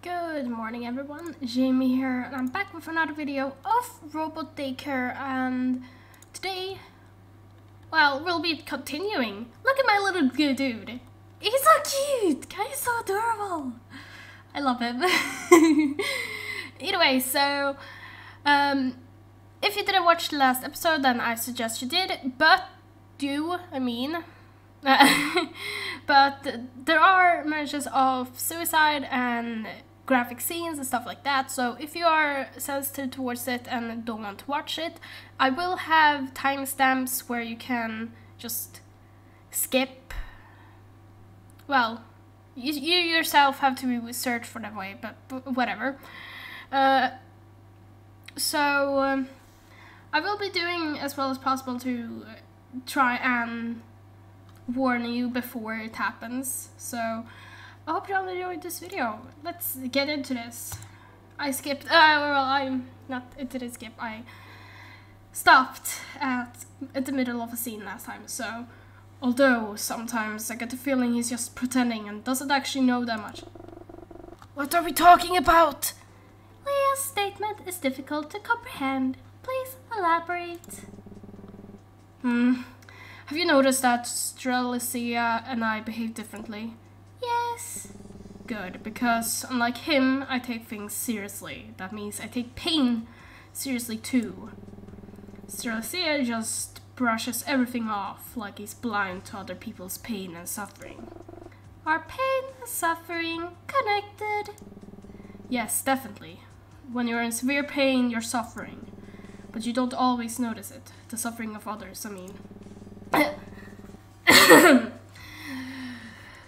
Good morning everyone, Jamie here, and I'm back with another video of Robot Daycare, and today, well, we'll be continuing. Look at my little dude. He's so cute! He's so adorable! I love him. Anyway, so, if you didn't watch the last episode, then I suggest you did, but there are mentions of suicide and graphic scenes and stuff like that, so if you are sensitive towards it and don't want to watch it, I will have timestamps where you can just skip. Well, you yourself have to search for that way, but whatever. I will be doing as well as possible to try and warn you before it happens, so I hope you all enjoyed this video. Let's get into this. I skipped, I didn't skip, I stopped at the middle of a scene last time, so although sometimes I get the feeling he's just pretending and doesn't actually know that much. What are we talking about? Leah's statement is difficult to comprehend. Please elaborate. Have you noticed that Strelitzia and I behave differently? Yes. Good, because unlike him, I take things seriously. That means I take pain seriously too. Strelitzia just brushes everything off like he's blind to other people's pain and suffering. Are pain and suffering connected? Yes, definitely. When you're in severe pain, you're suffering. But you don't always notice it. The suffering of others, I mean.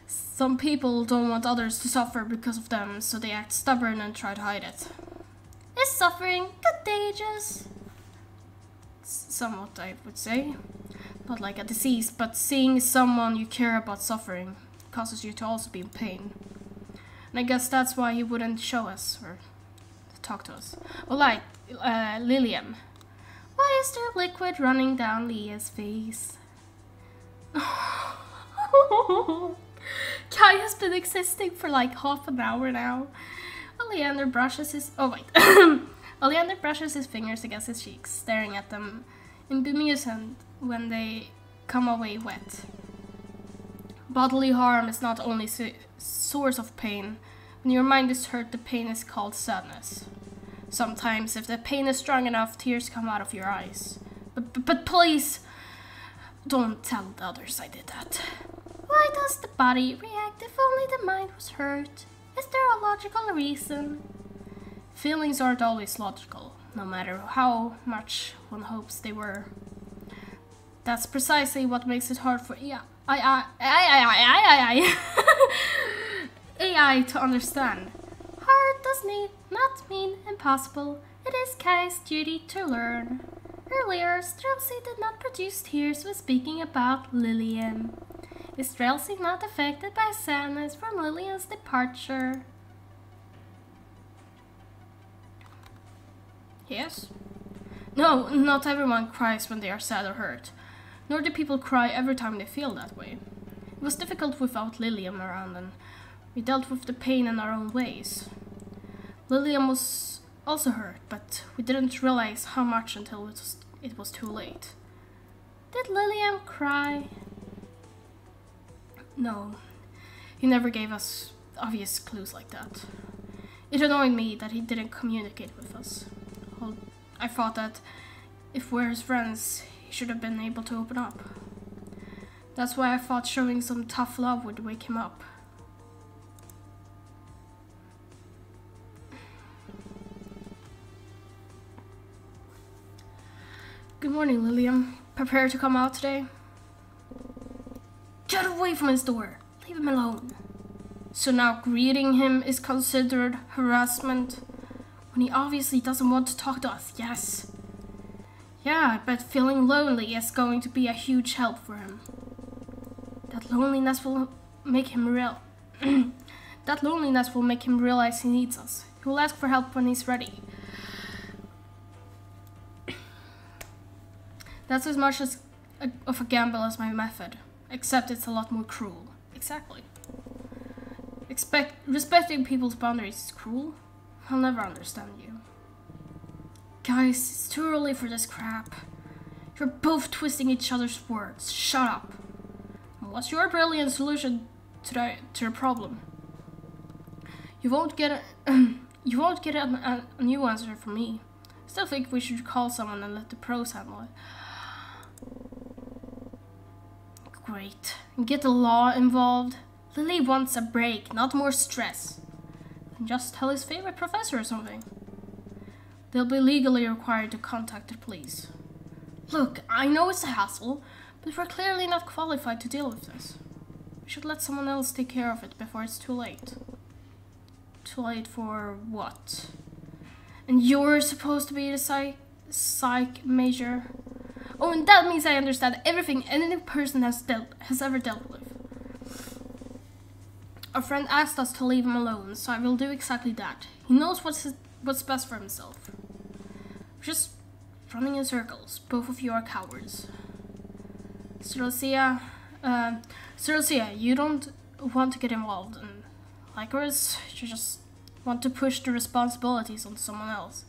Some people don't want others to suffer because of them, so they act stubborn and try to hide it. Is suffering contagious? Somewhat, I would say. Not like a disease, but seeing someone you care about suffering causes you to also be in pain. And I guess that's why he wouldn't show us, or talk to us. Or like, Lilium. Why is there liquid running down Leah's face? Kai has been existing for like half an hour now. Oleander brushes his Oleander brushes his fingers against his cheeks, staring at them in bemusement when they come away wet. Bodily harm is not only source of pain. When your mind is hurt, the pain is called sadness. Sometimes, if the pain is strong enough, tears come out of your eyes. But please, don't tell the others I did that. Why does the body react if only the mind was hurt? Is there a logical reason? Feelings aren't always logical, no matter how much one hopes they were. That's precisely what makes it hard for AI to understand. Hard does not mean impossible. It is Kai's duty to learn. Earlier, Strelitzia did not produce tears when speaking about Lilium. Is Strelitzia not affected by sadness from Lilium's departure? Yes? No, not everyone cries when they are sad or hurt. Nor do people cry every time they feel that way. It was difficult without Lilium around, and we dealt with the pain in our own ways. Lilium was also hurt, but we didn't realize how much until it was too late. Did Lilium cry? No, he never gave us obvious clues like that. It annoyed me that he didn't communicate with us. I thought that if we're his friends, he should have been able to open up. That's why I thought showing some tough love would wake him up. Good morning, Lilium. Prepare to come out today? Get away from his door! Leave him alone. So now greeting him is considered harassment? When he obviously doesn't want to talk to us, yes. Yeah, I bet feeling lonely is going to be a huge help for him. That loneliness will make him realize he needs us. He will ask for help when he's ready. That's as much of a gamble as my method, except it's a lot more cruel. Exactly. Respecting people's boundaries is cruel. I'll never understand you. Guys, it's too early for this crap. You're both twisting each other's words. Shut up. What's your brilliant solution to the problem? You won't get a new answer from me. Still think we should call someone and let the pros handle it. Great. Get the law involved. Lily wants a break, not more stress. And just tell his favorite professor or something. They'll be legally required to contact the police. Look, I know it's a hassle, but we're clearly not qualified to deal with this. We should let someone else take care of it before it's too late. Too late for what? And you're supposed to be the psych major? Oh, and that means I understand everything any person has ever dealt with. Our friend asked us to leave him alone, so I will do exactly that. He knows what's best for himself. We're just running in circles. Both of you are cowards. Ceresia, you don't want to get involved, and like us, you just want to push the responsibilities on someone else.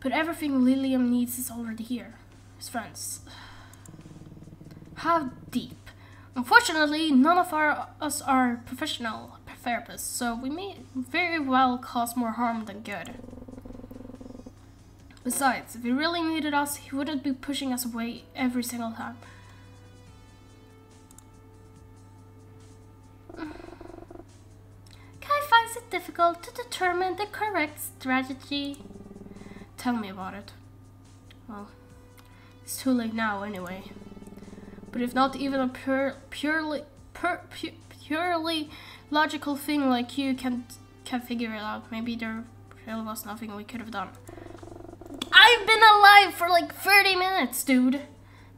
But everything Lilium needs is already here. His friends. How deep? Unfortunately, none of us are professional therapists, so we may very well cause more harm than good. Besides, if he really needed us, he wouldn't be pushing us away every single time. Kai finds it difficult to determine the correct strategy. Tell me about it. Well, it's too late now anyway. But if not even a purely logical thing like you can figure it out, maybe there really was nothing we could have done. I've been alive for like 30 minutes, dude.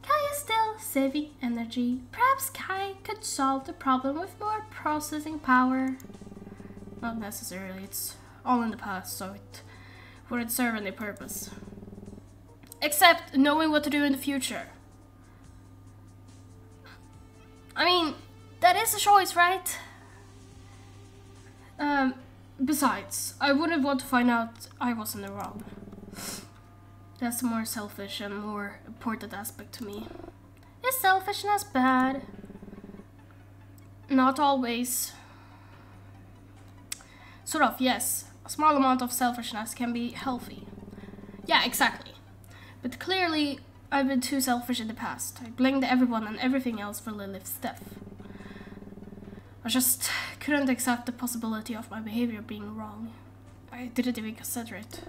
Kai is still saving energy. Perhaps Kai could solve the problem with more processing power. Not necessarily, it's all in the past, so it wouldn't serve any purpose. Except knowing what to do in the future. I mean, that is a choice, right? Besides, I wouldn't want to find out I was in the wrong. That's a more selfish and more important aspect to me. Is selfishness bad? Not always. Sort of, yes. A small amount of selfishness can be healthy. Yeah, exactly. But clearly, I've been too selfish in the past. I blamed everyone and everything else for Lilith's death. I just couldn't accept the possibility of my behavior being wrong. I didn't even consider it.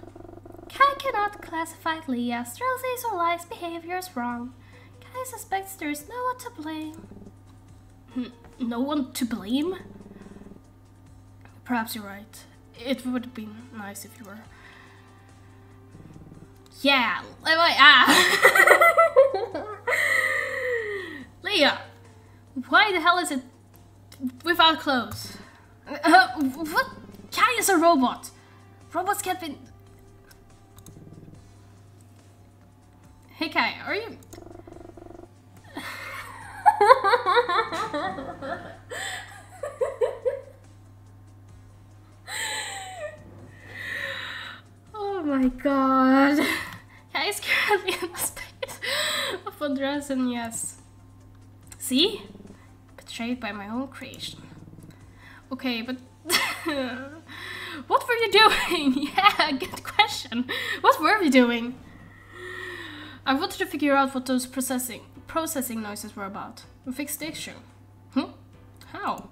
Kai cannot classify Lee as Strelzy's or Lai's behavior as wrong. Kai suspects there is no one to blame. No one to blame? Perhaps you're right. It would have been nice if you were. Yeah, Leah, why the hell is it without clothes? What? Kai is a robot. Robots can't be. Hey Kai, are you? Oh my god. Kai is currently in a state of undress, and yes. See? Betrayed by my own creation. Okay, but what were you doing? Yeah, good question. What were we doing? I wanted to figure out what those processing noises were about. We fixed the issue. How?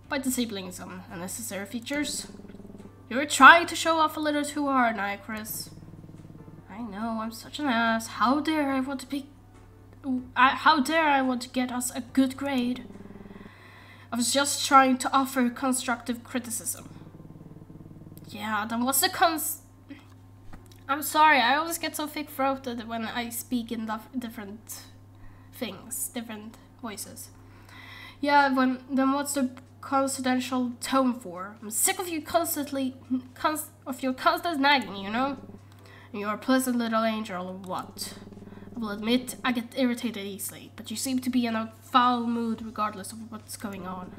By disabling some unnecessary features. You were trying to show off a little too hard, Chris. I know, I'm such an ass. How dare I want to get us a good grade? I was just trying to offer constructive criticism. Yeah, then what's the I'm sorry, I always get so thick-throated when I speak in different things, different voices. Yeah, then what's the confidential tone for? I'm sick of you of your constant nagging, you know? You're a pleasant little angel or what? I will admit, I get irritated easily, but you seem to be in a foul mood regardless of what's going on.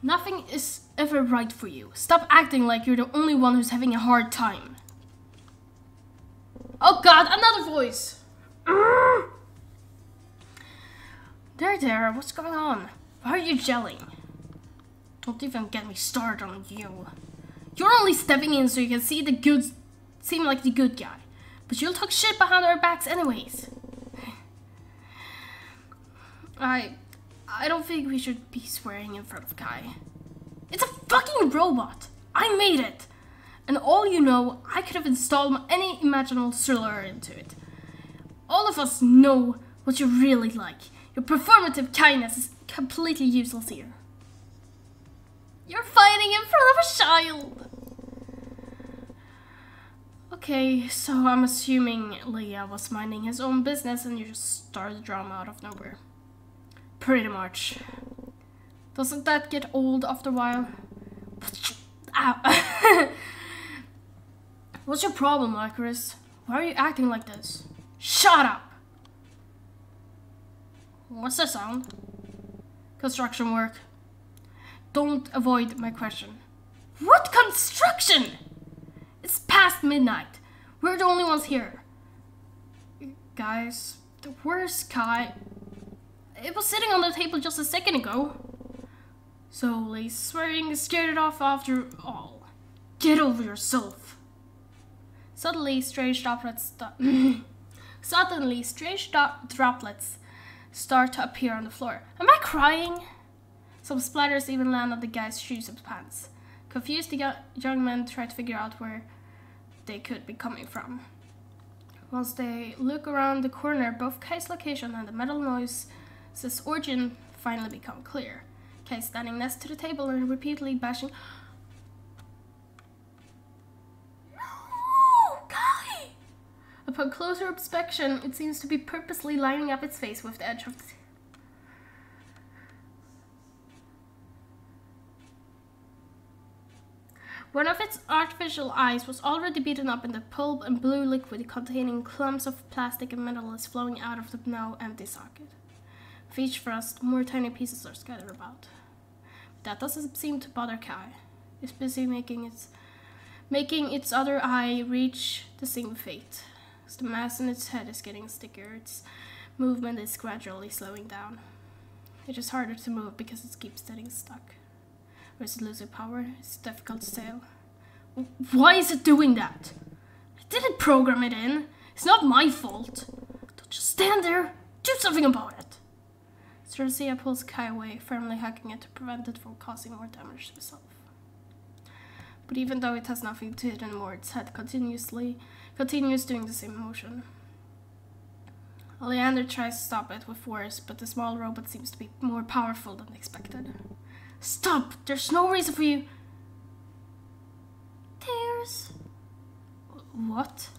Nothing is ever right for you. Stop acting like you're the only one who's having a hard time. Oh god, another voice! There, what's going on? Why are you yelling? Don't even get me started on you. You're only stepping in so you can seem like the good guy. But you'll talk shit behind our backs anyways. I don't think we should be swearing in front of Kai. It's a fucking robot! I made it! And all you know, I could have installed any imaginable slur into it. All of us know what you're really like. Your performative kindness is completely useless here. You're fighting in front of a child! Okay, so I'm assuming Leah was minding his own business and you just started drama out of nowhere. Pretty much. Doesn't that get old after a while? Ow. What's your problem, Icarus? Why are you acting like this? Shut up! What's the sound? Construction work. Don't avoid my question. What construction? It's past midnight. We're the only ones here. Guys, where's Kai? It was sitting on the table just a second ago. So, swearing scared it off after all. Get over yourself. Suddenly, strange droplets start to appear on the floor. Am I crying? Some splatters even land on the guy's shoes and pants. Confused, the young men try to figure out where they could be coming from. Once they look around the corner, both Kai's location and the metal noise's origin finally become clear. Kai standing next to the table and repeatedly bashing. No, Kai! Upon closer inspection, it seems to be purposely lining up its face with the edge of the... One of its artificial eyes was already beaten up in the pulp and blue liquid containing clumps of plastic and metal is flowing out of the now empty socket. With each thrust, more tiny pieces are scattered about. But that doesn't seem to bother Kai. It's busy making its other eye reach the same fate. As the mass in its head is getting stickier, its movement is gradually slowing down. It is harder to move because it keeps getting stuck. Or is it losing power? It's difficult to tell. Why is it doing that? I didn't program it in. It's not my fault. Don't just stand there. Do something about it. Stracia pulls Kai away, firmly hugging it to prevent it from causing more damage to itself. But even though it has nothing to it anymore, its head continues doing the same motion. Oleander tries to stop it with words, but the small robot seems to be more powerful than expected. Stop! There's no reason for you... Tears? What?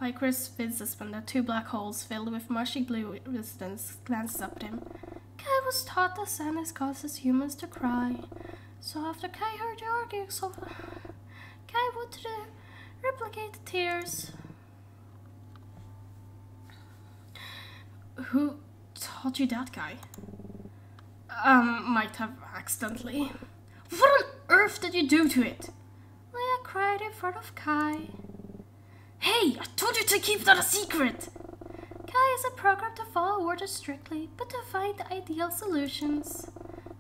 Icarus winces when the two black holes filled with mushy blue resistance glances up at him. Kai was taught that sadness causes humans to cry. So after Kai heard you arguing so... Kai wanted to replicate the tears. Who taught you that, Kai? Might have accidentally. What on earth did you do to it? Leia cried in front of Kai. Hey, I told you to keep that a secret! Kai isn't programmed to follow orders strictly, but to find the ideal solutions.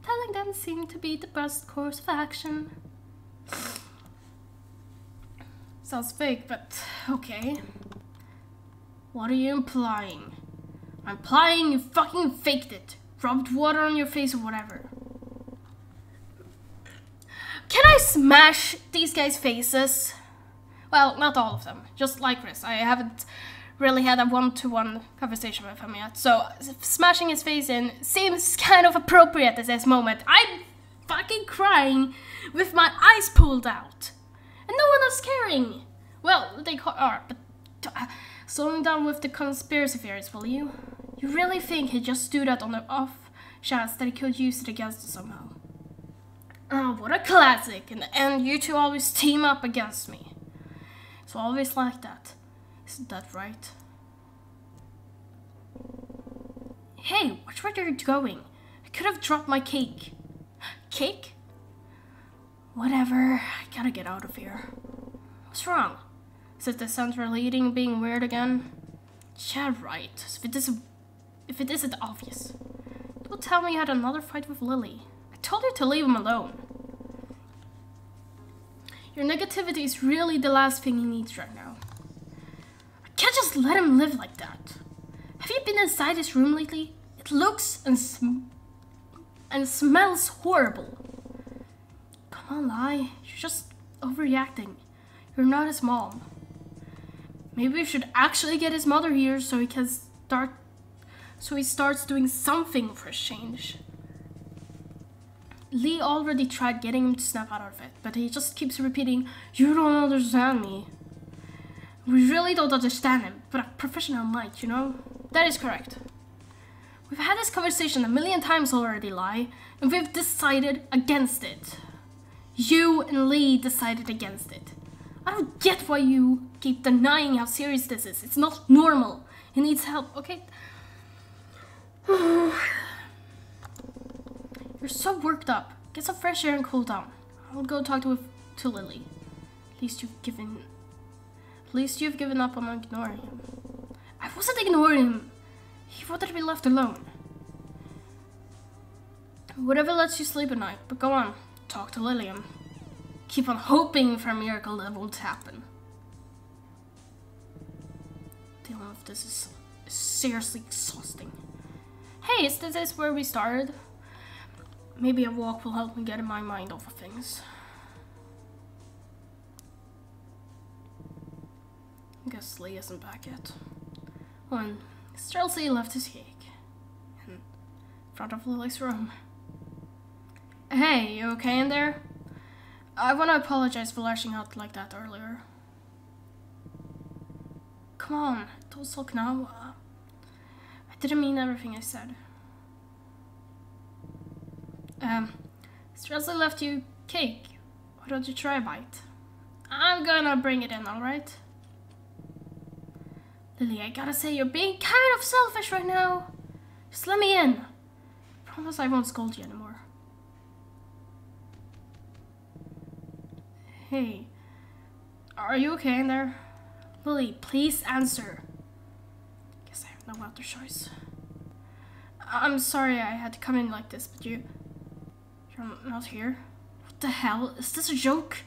Telling them seemed to be the best course of action. Sounds fake, but okay. What are you implying? I'm implying you fucking faked it. Rubbed water on your face or whatever. Can I smash these guys' faces? Well, not all of them. Just like Chris. I haven't really had a one-to-one conversation with him yet. So, smashing his face in seems kind of appropriate at this moment. I'm fucking crying with my eyes pulled out. And no one is caring. Well, they are, but... slowing down with the conspiracy theories, will you? You really think he'd just do that on the off chance that he could use it against us somehow? Oh, what a classic. In the end, you two always team up against me. It's always like that. Isn't that right? Hey, watch where you're going. I could have dropped my cake. cake? Whatever, I gotta get out of here. What's wrong? Is it the central eating being weird again? Yeah, right. If it isn't obvious. Don't tell me you had another fight with Lily. I told you to leave him alone. Your negativity is really the last thing he needs right now. I can't just let him live like that. Have you been inside his room lately? It looks and smells horrible. Come on, Lai. You're just overreacting. You're not his mom. Maybe we should actually get his mother here so he starts doing something for a change. Lee already tried getting him to snap out of it, but he just keeps repeating, "You don't understand me." We really don't understand him, but a professional might, you know? That is correct. We've had this conversation a million times already, Lai, and we've decided against it. You and Lee decided against it. I don't get why you keep denying how serious this is. It's not normal. He needs help, okay? You're so worked up. Get some fresh air and cool down. I'll go talk to Lily. At least you've given up on ignoring him. I wasn't ignoring him. He wanted to be left alone. Whatever lets you sleep at night, but go on. Talk to Lilium. Keep on hoping for a miracle that won't happen. Dealing with this is seriously exhausting. Hey, is this where we started? Maybe a walk will help me get my mind off of things. I guess Lee isn't back yet. When Strelzy left his cake in front of Lily's room. Hey, you okay in there? I want to apologize for lashing out like that earlier. Come on, don't sulk now. I didn't mean everything I said. Strelzy left you cake. Why don't you try a bite? I'm gonna bring it in, alright? Lily, I gotta say, you're being kind of selfish right now. Just let me in. Promise I won't scold you anymore. Hey, are you okay in there? Lily, please answer. Guess I have no other choice. I'm sorry I had to come in like this, but you're not here. What the hell? Is this a joke?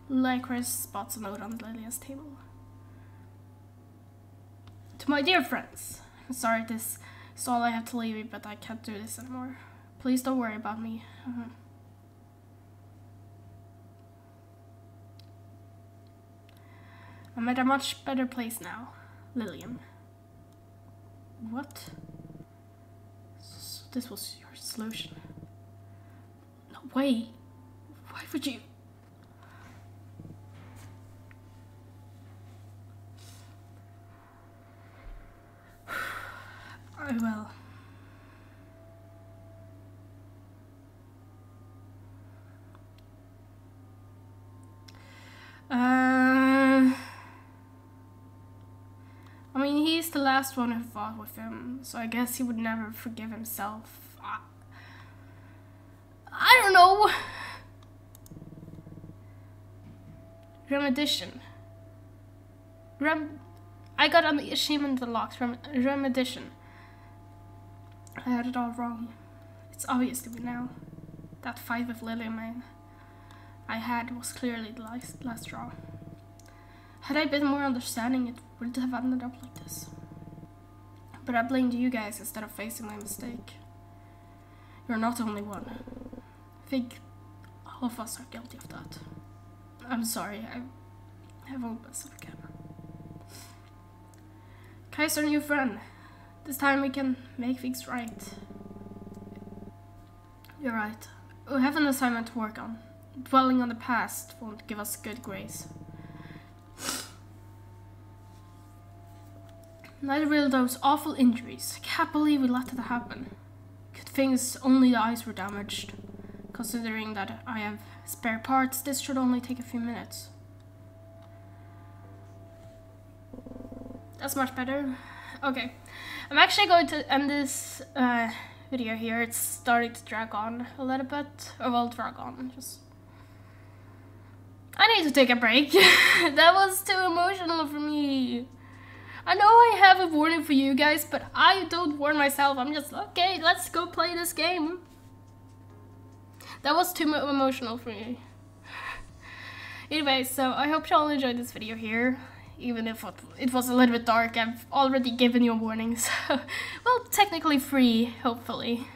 Lycris spots a note on Lilia's table. To my dear friends, I'm sorry this is all I have to leave you, but I can't do this anymore. Please don't worry about me. I'm at a much better place now, Lilium. What? So this was your solution? No way. Why would you? I will. I mean, he's the last one who fought with him, so I guess he would never forgive himself. I don't know. Remedition. I got on the achievement unlocked. Remedition. I had it all wrong. It's obvious to me now. That fight with Lilium I had was clearly the last straw. Had I been more understanding, it wouldn't have ended up like this. But I blamed you guys instead of facing my mistake. You're not the only one. I think all of us are guilty of that. I'm sorry, I won't mess up again. Kai's our new friend. This time we can make things right. You're right. We have an assignment to work on. Dwelling on the past won't give us good grace. Neither will those awful injuries. I can't believe we let that happen. Good things only the eyes were damaged. Considering that I have spare parts, this should only take a few minutes. That's much better. Okay, I'm actually going to end this video here. It's starting to drag on a little bit. Or well, drag on. Just I need to take a break. That was too emotional for me. I know I have a warning for you guys, but I don't warn myself. I'm just, okay, let's go play this game. That was too emotional for me. Anyway, so I hope y'all enjoyed this video here. Even if it was a little bit dark, I've already given you a warning. So, well, technically free, hopefully.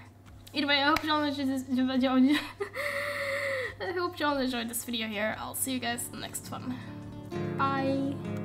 Anyway, I hope y'all enjoyed this video. I hope y'all enjoyed this video here. I'll see you guys in the next one. Bye.